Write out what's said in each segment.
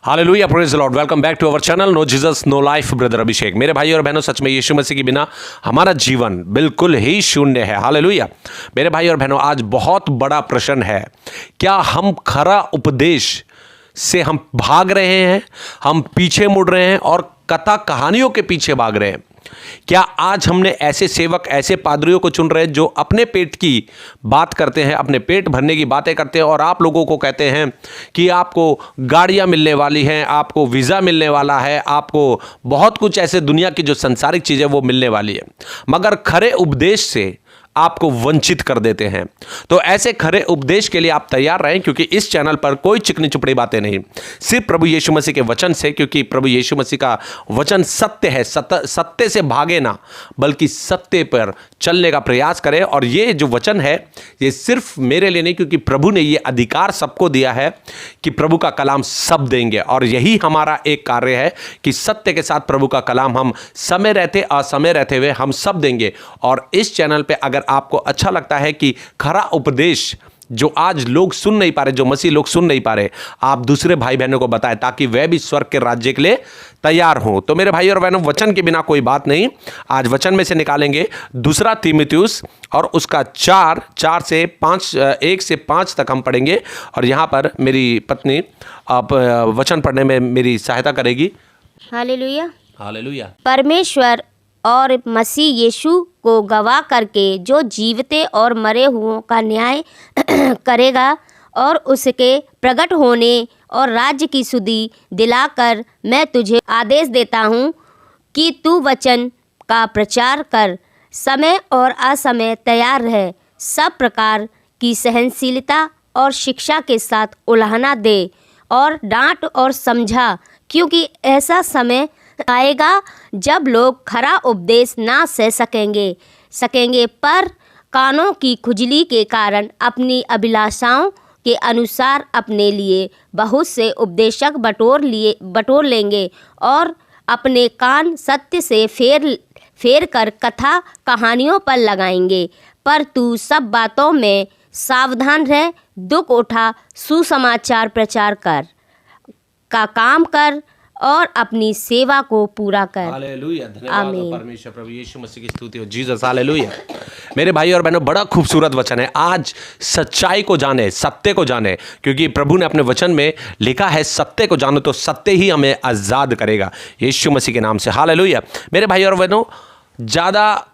Hallelujah, praise the Lord. Welcome back to our channel no Jesus no life, brother Abhishek. मेरे भाई और बहनों, सच में यीशु मसीह के बिना हमारा जीवन बिल्कुल ही शून्य है। हालेलुया। मेरे भाई और बहनों, आज बहुत बड़ा प्रश्न है, क्या हम खरा उपदेश से हम भाग रहे हैं, हम पीछे मुड़ रहे हैं और कथा कहानियों के पीछे भाग रहे हैं? क्या आज हमने ऐसे सेवक, ऐसे पादरियों को चुन रहे हैं जो अपने पेट की बात करते हैं, अपने पेट भरने की बातें करते हैं और आप लोगों को कहते हैं कि आपको गाड़ियां मिलने वाली हैं, आपको वीज़ा मिलने वाला है, आपको बहुत कुछ ऐसे दुनिया की जो संसारिक चीज़ें वो मिलने वाली है, मगर खरे उपदेश से आपको वंचित कर देते हैं। तो ऐसे खरे उपदेश के लिए आप तैयार रहें, क्योंकि इस चैनल पर कोई चिकनी चुपड़ी बातें नहीं, सिर्फ प्रभु यीशु मसीह के वचन से, क्योंकि प्रभु यीशु मसीह का वचन सत्य है। सत्य से भागे ना, बल्कि सत्य पर चलने का प्रयास करें। और ये जो वचन है, ये सिर्फ मेरे लिए नहीं, क्योंकि प्रभु ने ये अधिकार सबको दिया है कि प्रभु का कलाम सब देंगे। और यही हमारा एक कार्य है कि सत्य के साथ प्रभु का कलाम हम समय रहते असमय रहते हुए हम सब देंगे। और इस चैनल पे अगर आपको अच्छा लगता है कि खरा उपदेश जो आज लोग सुन नहीं पा रहे, जो मसीह लोग सुन नहीं पा रहे, आप दूसरे भाई बहनों को बताएं ताकि वह भी स्वर्ग के राज्य के लिए तैयार हों। तो मेरे भाई और बहनों, वचन के बिना कोई बात नहीं। आज वचन में से निकालेंगे दूसरा तीमुथियुस और उसका 4 से 5, 1 से 5 तक हम पढ़ेंगे। और यहाँ पर मेरी पत्नी आप वचन पढ़ने में मेरी सहायता करेगी। हालेलुया। हालेलुया। परमेश्वर और मसीह यीशु को गवाह करके जो जीवते और मरे हुओं का न्याय करेगा और उसके प्रकट होने और राज्य की सुधि दिलाकर, मैं तुझे आदेश देता हूँ कि तू वचन का प्रचार कर, समय और असमय तैयार रह, सब प्रकार की सहनशीलता और शिक्षा के साथ उलाहना दे और डांट और समझा, क्योंकि ऐसा समय आएगा जब लोग खरा उपदेश ना सह सकेंगे पर कानों की खुजली के कारण अपनी अभिलाषाओं के अनुसार अपने लिए बहुत से उपदेशक बटोर लेंगे और अपने कान सत्य से फेर कर कथा कहानियों पर लगाएंगे। पर तू सब बातों में सावधान रह, दुख उठा, सुसमाचार प्रचार का काम कर और अपनी सेवा को पूरा कर। हालेलुया। धन्यवाद हो परमेश्वर, प्रभु यीशु मसीह की स्तुति हो। जीसस। हालेलुया। मेरे भाई और बहनों, बड़ा खूबसूरत वचन है। आज सच्चाई को जाने, सत्य को जाने, क्योंकि प्रभु ने अपने वचन में लिखा है सत्य को जानो तो सत्य ही हमें आजाद करेगा, यीशु मसीह के नाम से। हालेलुया। मेरे भाई और बहनों, ज़्यादा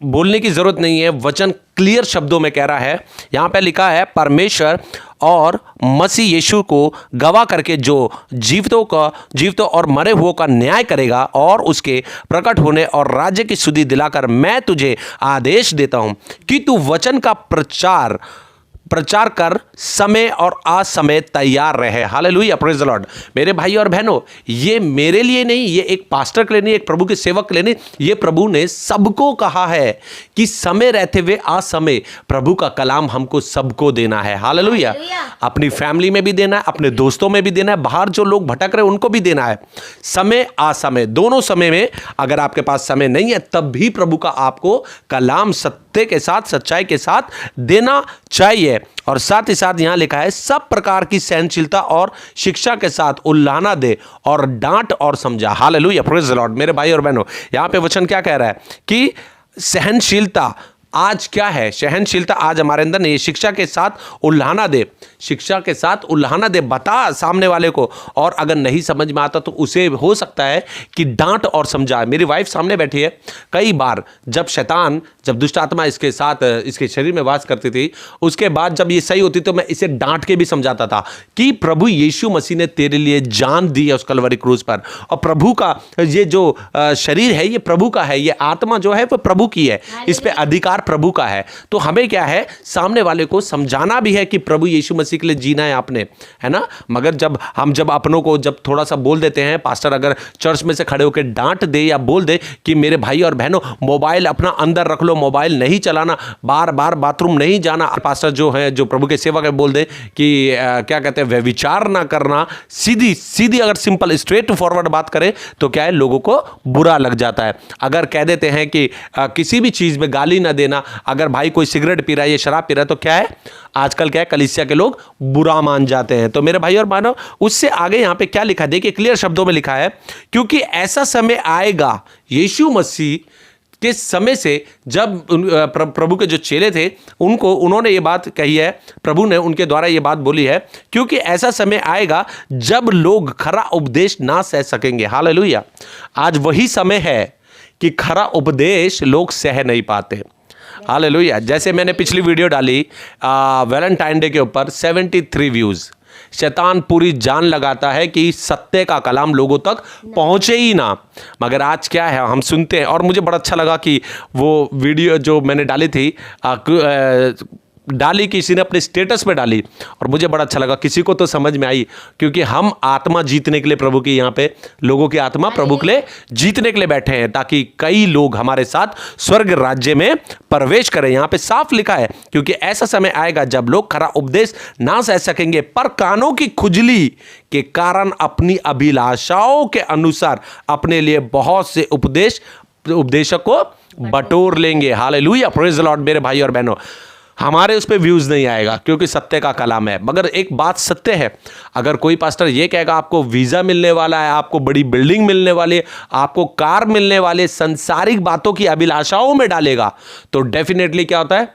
बोलने की जरूरत नहीं है, वचन क्लियर शब्दों में कह रहा है। यहाँ पे लिखा है परमेश्वर और मसीह यीशु को गवाह करके जो जीवितों और मरे हुओं का न्याय करेगा और उसके प्रकट होने और राज्य की सुधि दिलाकर, मैं तुझे आदेश देता हूँ कि तू वचन का प्रचार कर, समय और असमय तैयार रहे। Hallelujah, praise the Lord. मेरे भाई और बहनों, ये मेरे लिए नहीं, ये एक पास्टर के लिए नहीं, एक प्रभु के सेवक के लिए नहीं, ये प्रभु ने सबको कहा है कि समय रहते हुए असमय प्रभु का कलाम हमको सबको देना है। हालेलुया। अपनी फैमिली में भी देना है, अपने दोस्तों में भी देना है, बाहर जो लोग भटक रहे हैं उनको भी देना है। समय असमय, दोनों समय में अगर आपके पास समय नहीं है तब भी प्रभु का आपको कलाम सत्य के साथ, सच्चाई के साथ देना चाहिए। और साथ ही साथ यहां लिखा है सब प्रकार की सहनशीलता और शिक्षा के साथ उल्लाहना दे और डांट और समझा। Hallelujah, praise the Lord. मेरे भाई और बहनों, यहां पे वचन क्या कह रहा है कि सहनशीलता आज क्या है? सहनशीलता आज हमारे अंदर नहीं है। शिक्षा के साथ उल्लाहना दे, शिक्षा के साथ उल्लाहना दे, बता सामने वाले को, और अगर नहीं समझ में आता तो उसे हो सकता है कि डांट और समझा। मेरी वाइफ सामने बैठी है। कई बार जब दुष्ट आत्मा इसके साथ, इसके शरीर में वास करती थी, उसके बाद जब ये सही होती तो मैं इसे डांट के भी समझाता था कि प्रभु यीशु मसीह ने तेरे लिए जान दी है उस कलवरी क्रूज पर, और प्रभु का ये जो शरीर है ये प्रभु का है, ये आत्मा जो है वो प्रभु की है, इस पे अधिकार प्रभु का है। तो हमें क्या है, सामने वाले को समझाना भी है कि प्रभु यीशु मसीह के लिए जीना है आपने, है ना। मगर जब अपनों को जब थोड़ा सा बोल देते हैं, पास्टर अगर चर्च में से खड़े होकर डांट दे या बोल दे कि मेरे भाई और बहनों मोबाइल अपना अंदर रख लो, मोबाइल नहीं चलाना, बार बार बाथरूम नहीं जाना, पास्टर जो है, जो प्रभु के सेवक है, बोल दे कि क्या कहते हैं, व्यभिचार ना करना, सीधी अगर सिंपल स्ट्रेट फॉरवर्ड बात करें तो क्या है, लोगों को बुरा लग जाता है। अगर कह देते हैं कि किसी भी चीज में गाली ना देना, देना। अगर भाई कोई सिगरेट पी रहा है, ये शराब पी रहा है, तो क्या है आजकल क्या है, कलीसिया के लोग बुरा मान जाते हैं। तो मेरे भाई और बहनों, उससे आगे यहाँ पे क्या लिखा है, देखिए क्लियर शब्दों में लिखा है, क्योंकि ऐसा समय आएगा, यीशु मसीह के समय से, जब प्रभु के जो चेले थे उन्होंने ये बात कही है, प्रभु ने उनके द्वारा ये बात बोली है, क्योंकि ऐसा समय आएगा जब लोग खरा उपदेश ना सह सकेंगे। हालेलुया। आज वही समय है कि खरा उपदेश लोग सह नहीं पाते। हालेलुया। जैसे मैंने पिछली वीडियो डाली वैलेंटाइन डे के ऊपर 73 व्यूज। शैतान पूरी जान लगाता है कि सत्य का कलाम लोगों तक पहुंचे ही ना, मगर आज क्या है, हम सुनते हैं। और मुझे बड़ा अच्छा लगा कि वो वीडियो जो मैंने डाली थी, किसी ने अपने स्टेटस पे डाली, और मुझे बड़ा अच्छा लगा, किसी को तो समझ में आई, क्योंकि हम आत्मा जीतने के लिए प्रभु की, यहाँ पे लोगों की आत्मा प्रभु के लिए जीतने के लिए बैठे हैं, ताकि कई लोग हमारे साथ स्वर्ग राज्य में प्रवेश करें। यहाँ पे साफ लिखा है, क्योंकि ऐसा समय आएगा जब लोग खरा उपदेश ना सह सकेंगे, पर कानों की खुजली के कारण अपनी अभिलाषाओं के अनुसार अपने लिए बहुत से उपदेशक को बटोर लेंगे। Hallelujah, praise the Lord. मेरे भाई और बहनों, हमारे उस पर व्यूज नहीं आएगा, क्योंकि सत्य का कलाम है। मगर एक बात सत्य है, अगर कोई पास्टर ये कहेगा आपको वीजा मिलने वाला है, आपको बड़ी बिल्डिंग मिलने वाली है, आपको कार मिलने वाली है, संसारिक बातों की अभिलाषाओं में डालेगा, तो डेफिनेटली क्या होता है,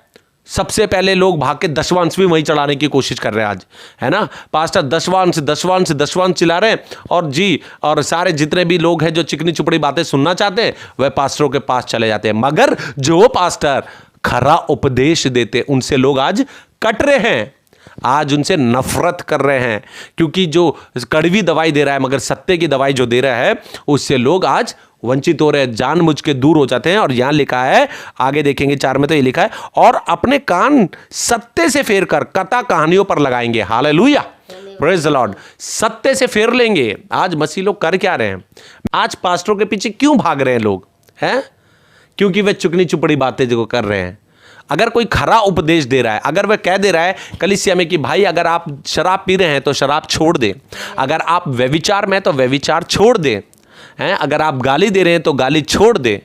सबसे पहले लोग भाग के दशवांश भी वहीं चढ़ाने की कोशिश कर रहे हैं आज, है ना। पास्टर दशवांश चिल्ला रहे हैं, और सारे जितने भी लोग हैं जो चिकनी चुपड़ी बातें सुनना चाहते हैं, वह पास्टरों के पास चले जाते हैं। मगर जो पास्टर खरा उपदेश देते, उनसे लोग आज कट रहे हैं, आज उनसे नफरत कर रहे हैं, क्योंकि जो कड़वी दवाई दे रहा है, मगर सत्य की दवाई जो दे रहा है, उससे लोग आज वंचित हो रहे हैं, जानबूझ के दूर हो जाते हैं। और यहां लिखा है, आगे देखेंगे 4 में तो ये लिखा है, और अपने कान सत्य से फेर कर कथा कहानियों पर लगाएंगे। Hallelujah, praise the Lord. सत्य से फेर लेंगे। आज मसीह लोग कर क्या रहे हैं, आज पास्टरों के पीछे क्यों भाग रहे हैं लोग, हैं? क्योंकि वे चुकनी चुपड़ी बातें जो कर रहे हैं। अगर कोई खरा उपदेश दे रहा है, अगर वह कह दे रहा है कलीसिया में कि भाई अगर आप शराब पी रहे हैं तो शराब छोड़ दें, अगर आप व्यभिचार में तो व्यभिचार छोड़ दें, हैं, अगर आप गाली दे रहे हैं तो गाली छोड़ दें,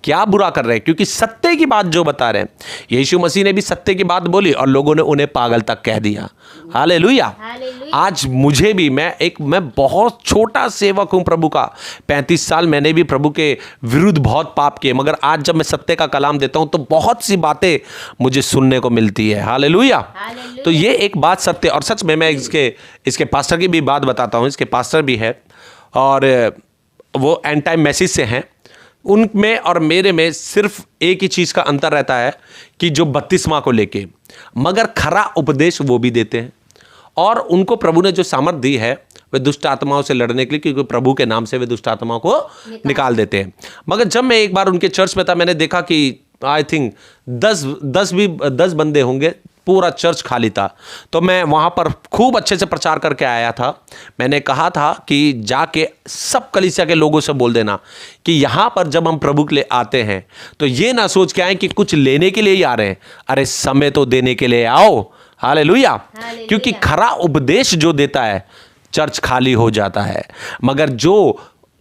क्या बुरा कर रहे हैं? क्योंकि सत्य की बात जो बता रहे हैं, यीशु मसीह ने भी सत्य की बात बोली और लोगों ने उन्हें पागल तक कह दिया। हालेलुया। आज मुझे भी, मैं बहुत छोटा सेवक हूं प्रभु का, 35 साल मैंने भी प्रभु के विरुद्ध बहुत पाप किए, मगर आज जब मैं सत्य का कलाम देता हूं तो बहुत सी बातें मुझे सुनने को मिलती है। हालेलुया। तो ये एक बात सत्य, और सच में मैं इसके पास्टर की भी बात बताता हूं। इसके पास्टर भी है और वो एंड टाइम मैसेज से हैं। उनमें और मेरे में सिर्फ एक ही चीज़ का अंतर रहता है कि जो बपतिस्मा को लेके, मगर खरा उपदेश वो भी देते हैं, और उनको प्रभु ने जो सामर्थ दी है वे दुष्ट आत्माओं से लड़ने के लिए, क्योंकि प्रभु के नाम से वे दुष्ट आत्माओं को निकाल देते हैं। मगर जब मैं एक बार उनके चर्च में था, मैंने देखा कि आई थिंक 10 बंदे होंगे, पूरा चर्च खाली था। तो मैं वहाँ पर खूब अच्छे से प्रचार करके आया था। मैंने कहा था कि जाके सब कलीसिया के लोगों से बोल देना कि यहाँ पर जब हम प्रभु के लिए आते हैं तो ये ना सोच के आए कि कुछ लेने के लिए ही आ रहे हैं, अरे समय तो देने के लिए आओ। हालेलुया। क्योंकि खरा उपदेश जो देता है चर्च खाली हो जाता है, मगर जो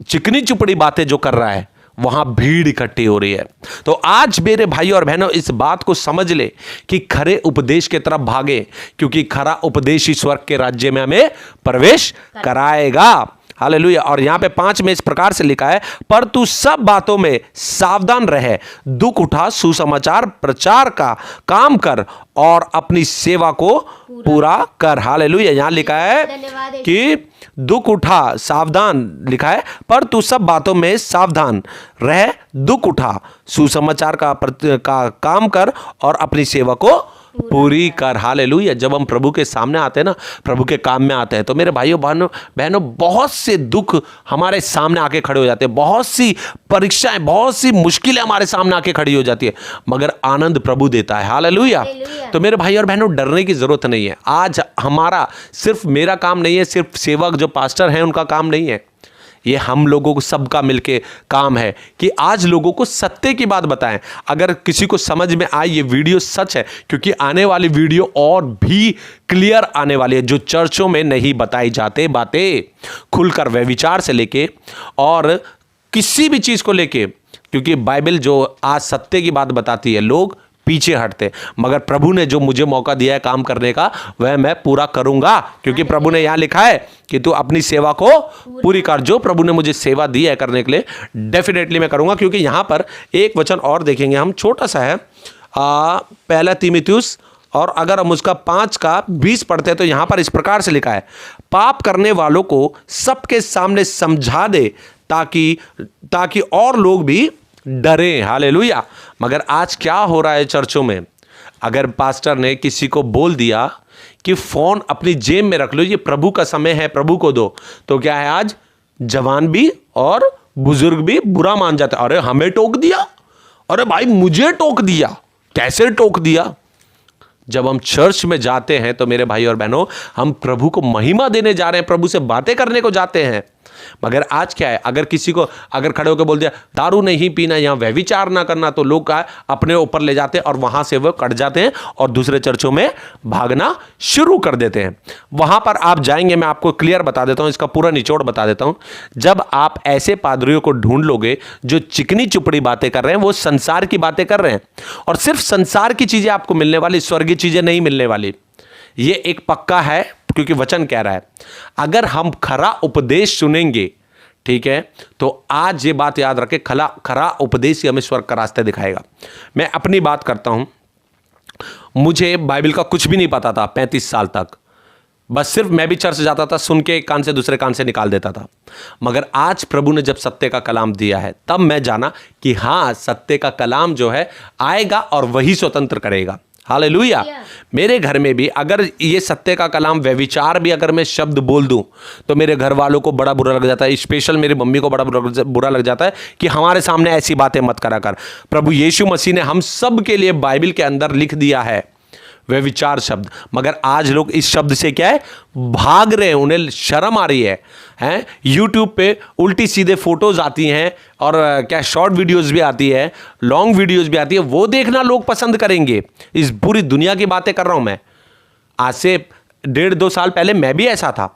चिकनी चुपड़ी बातें जो कर रहा है वहां भीड़ इकट्ठी हो रही है। तो आज मेरे भाई और बहनों, इस बात को समझ ले कि खरे उपदेश की तरफ भागे, क्योंकि खरा उपदेश ही स्वर्ग के राज्य में हमें प्रवेश कराएगा। हालेलुया। और यहां पे 5 में इस प्रकार से लिखा है, पर तू सब बातों में सावधान रहे, दुख उठा, सुसमाचार प्रचार का काम कर और अपनी सेवा को पूरा कर। हालेलुया। यहां लिखा है कि दुख उठा, सावधान लिखा है, पर तू सब बातों में सावधान रह, दुख उठा, सुसमाचार का काम कर और अपनी सेवा को पूरी कर। हालेलुया। जब हम प्रभु के सामने आते हैं ना, प्रभु के काम में आते हैं, तो मेरे भाइयों बहनों बहुत से दुख हमारे सामने आके खड़े हो जाते हैं, बहुत सी परीक्षाएं, बहुत सी मुश्किलें हमारे सामने आके खड़ी हो जाती है, मगर आनंद प्रभु देता है। हालेलुया। तो मेरे भाई और बहनों, डरने की जरूरत नहीं है। आज हमारा, सिर्फ मेरा काम नहीं है, सिर्फ सेवक जो पास्टर हैं उनका काम नहीं है, ये हम लोगों को सबका मिलके काम है कि आज लोगों को सत्य की बात बताएं। अगर किसी को समझ में आए ये वीडियो सच है, क्योंकि आने वाली वीडियो और भी क्लियर आने वाली है, जो चर्चों में नहीं बताई जाते बातें, खुलकर व्यभिचार से लेके और किसी भी चीज़ को लेके, क्योंकि बाइबल जो आज सत्य की बात बताती है, लोग पीछे हटते। मगर प्रभु ने जो मुझे मौका दिया है काम करने का, वह मैं पूरा करूंगा, क्योंकि प्रभु ने यहाँ लिखा है कि तू अपनी सेवा को पूरी कर। जो प्रभु ने मुझे सेवा दी है करने के लिए, डेफिनेटली मैं करूंगा। क्योंकि यहाँ पर एक वचन और देखेंगे हम, छोटा सा है, पहला तीमुथियुस, और अगर हम उसका 5:20 पढ़ते हैं तो यहां पर इस प्रकार से लिखा है, पाप करने वालों को सबके सामने समझा दे ताकि और लोग भी डरें। हालेलुया। मगर आज क्या हो रहा है चर्चों में, अगर पास्टर ने किसी को बोल दिया कि फोन अपनी जेब में रख लो, ये प्रभु का समय है, प्रभु को दो, तो क्या है, आज जवान भी और बुजुर्ग भी बुरा मान जाते। अरे हमें टोक दिया, अरे भाई मुझे टोक दिया, कैसे टोक दिया। जब हम चर्च में जाते हैं तो मेरे भाई और बहनों, हम प्रभु को महिमा देने जा रहे हैं, प्रभु से बातें करने को जाते हैं। मगर आज क्या है, अगर किसी को अगर खड़े होकर बोल दिया दारू नहीं पीना, यहाँ व्यभिचार ना करना, तो लोग अपने ऊपर ले जाते हैं और वहां से वो कट जाते हैं और दूसरे चर्चों में भागना शुरू कर देते हैं। वहां पर आप जाएंगे, मैं आपको क्लियर बता देता हूं, इसका पूरा निचोड़ बता देता हूं। जब आप ऐसे पादरियों को ढूंढ लोगे जो चिकनी चुपड़ी बातें कर रहे हैं, वो संसार की बातें कर रहे हैं, और सिर्फ संसार की चीजें आपको मिलने वाली, स्वर्गीय चीजें नहीं मिलने वाली। ये एक पक्का है, क्योंकि वचन कह रहा है अगर हम खरा उपदेश सुनेंगे, ठीक है, तो आज ये बात याद रखें, खरा उपदेश ही हमें स्वर्ग का रास्ता दिखाएगा। मैं अपनी बात करता हूं, मुझे बाइबल का कुछ भी नहीं पता था 35 साल तक। बस सिर्फ मैं भी चर्च जाता था, सुन के एक कान से दूसरे कान से निकाल देता था। मगर आज प्रभु ने जब सत्य का कलाम दिया है, तब मैं जाना कि हाँ, सत्य का कलाम जो है आएगा और वही स्वतंत्र करेगा। हालेलुया। मेरे घर में भी अगर ये सत्य का कलाम, व्यभिचार भी अगर मैं शब्द बोल दूं तो मेरे घर वालों को बड़ा बुरा लग जाता है, स्पेशल मेरी मम्मी को बड़ा बुरा लग जाता है कि हमारे सामने ऐसी बातें मत करा कर। प्रभु यीशु मसीह ने हम सब के लिए बाइबल के अंदर लिख दिया है व्यभिचार शब्द, मगर आज लोग इस शब्द से क्या है, भाग रहे हैं, उन्हें शर्म आ रही है। यूट्यूब पे उल्टी सीधे फोटोज आती हैं और क्या शॉर्ट वीडियोस भी आती है, लॉन्ग वीडियोस भी आती है, वो देखना लोग पसंद करेंगे। इस पूरी दुनिया की बातें कर रहा हूं मैं। आज से 1.5-2 साल पहले मैं भी ऐसा था,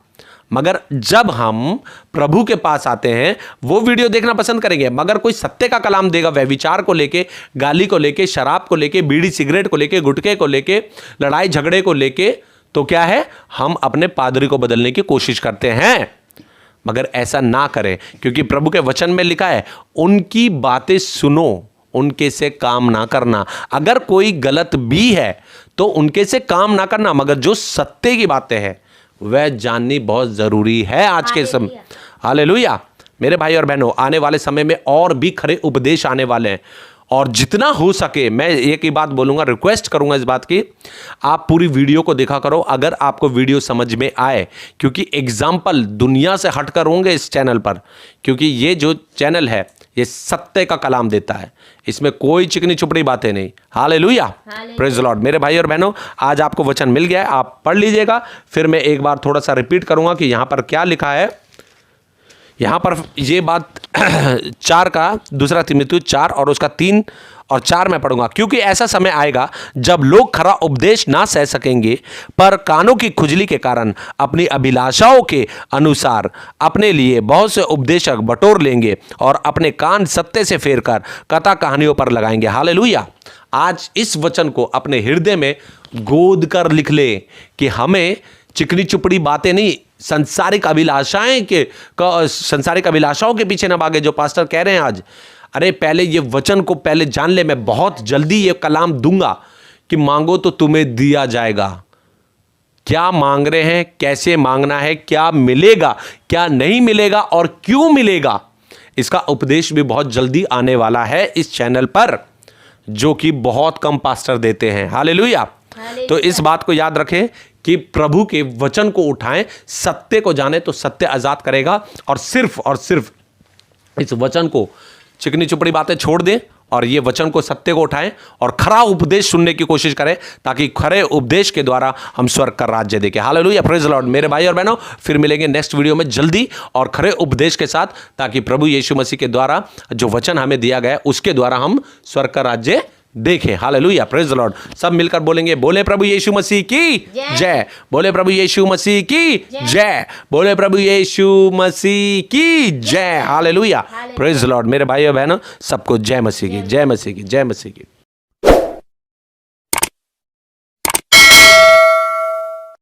मगर जब हम प्रभु के पास आते हैं वो वीडियो देखना पसंद करेंगे। मगर कोई सत्य का कलाम देगा व्यभिचार को लेके, गाली को लेके, शराब को लेके, बीड़ी सिगरेट को लेके, गुटखे को लेके, लड़ाई झगड़े को लेके, तो क्या है, हम अपने पादरी को बदलने की कोशिश करते हैं। मगर ऐसा ना करें, क्योंकि प्रभु के वचन में लिखा है उनकी बातें सुनो, उनके से काम ना करना। अगर कोई गलत भी है तो उनके से काम ना करना, मगर जो सत्य की बातें हैं वह जाननी बहुत जरूरी है आज के समय। हालेलुया। मेरे भाई और बहनों, आने वाले समय में और भी खरे उपदेश आने वाले हैं, और जितना हो सके मैं एक ही बात बोलूंगा, रिक्वेस्ट करूंगा इस बात की, आप पूरी वीडियो को देखा करो अगर आपको वीडियो समझ में आए, क्योंकि एग्जाम्पल दुनिया से हटकर होंगे इस चैनल पर, क्योंकि ये जो चैनल है ये सत्य का कलाम देता है, इसमें कोई चिकनी चुपड़ी बातें नहीं। Hallelujah, praise the Lord. मेरे भाई और बहनों, आज आपको वचन मिल गया है, आप पढ़ लीजिएगा। फिर मैं एक बार थोड़ा सा रिपीट करूंगा कि यहां पर क्या लिखा है। यहां पर ये बात 4 का 2 तीमुथियुस 4 और उसका 3 और 4 में पढ़ूंगा। क्योंकि ऐसा समय आएगा जब लोग खरा उपदेश ना सह सकेंगे, पर कानों की खुजली के कारण अपनी अभिलाषाओं के अनुसार अपने लिए बहुत से उपदेशक बटोर लेंगे और अपने कान सत्य से फेरकर कथा कहानियों पर लगाएंगे। हालेलुया। आज इस वचन को अपने हृदय में गोद कर लिख ले कि हमें चिकनी चुपड़ी बातें नहीं, सांसारिक अभिलाषाओं के पीछे ना भागे, जो पास्टर कह रहे हैं आज। अरे पहले ये वचन को पहले जान ले। मैं बहुत जल्दी ये कलाम दूंगा कि मांगो तो तुम्हें दिया जाएगा। क्या मांग रहे हैं, कैसे मांगना है, क्या मिलेगा, क्या नहीं मिलेगा और क्यों मिलेगा, इसका उपदेश भी बहुत जल्दी आने वाला है इस चैनल पर, जो कि बहुत कम पास्टर देते हैं। हालेलुया। तो इस बात को याद रखें कि प्रभु के वचन को उठाएं, सत्य को जाने तो सत्य आजाद करेगा, और सिर्फ इस वचन को, चिकनी चुपड़ी बातें छोड़ दें और ये वचन को, सत्य को उठाएं और खरा उपदेश सुनने की कोशिश करें, ताकि खरे उपदेश के द्वारा हम स्वर्ग का राज्य देखें। Hallelujah, praise the Lord. मेरे भाई और बहनों, फिर मिलेंगे नेक्स्ट वीडियो में जल्दी और खरे उपदेश के साथ, ताकि प्रभु यीशु मसीह के द्वारा जो वचन हमें दिया गया उसके द्वारा हम स्वर्ग का राज्य देखें। Hallelujah, praise the Lord. सब मिलकर बोलेंगे, बोले प्रभु यीशु मसीह की जय, बोले प्रभु यीशु मसीह की जय, बोले प्रभु यीशु मसीह की जय। Hallelujah, praise the Lord. मेरे भाई और बहनों, सबको जय मसीह की, जय मसीह की, जय मसीह की।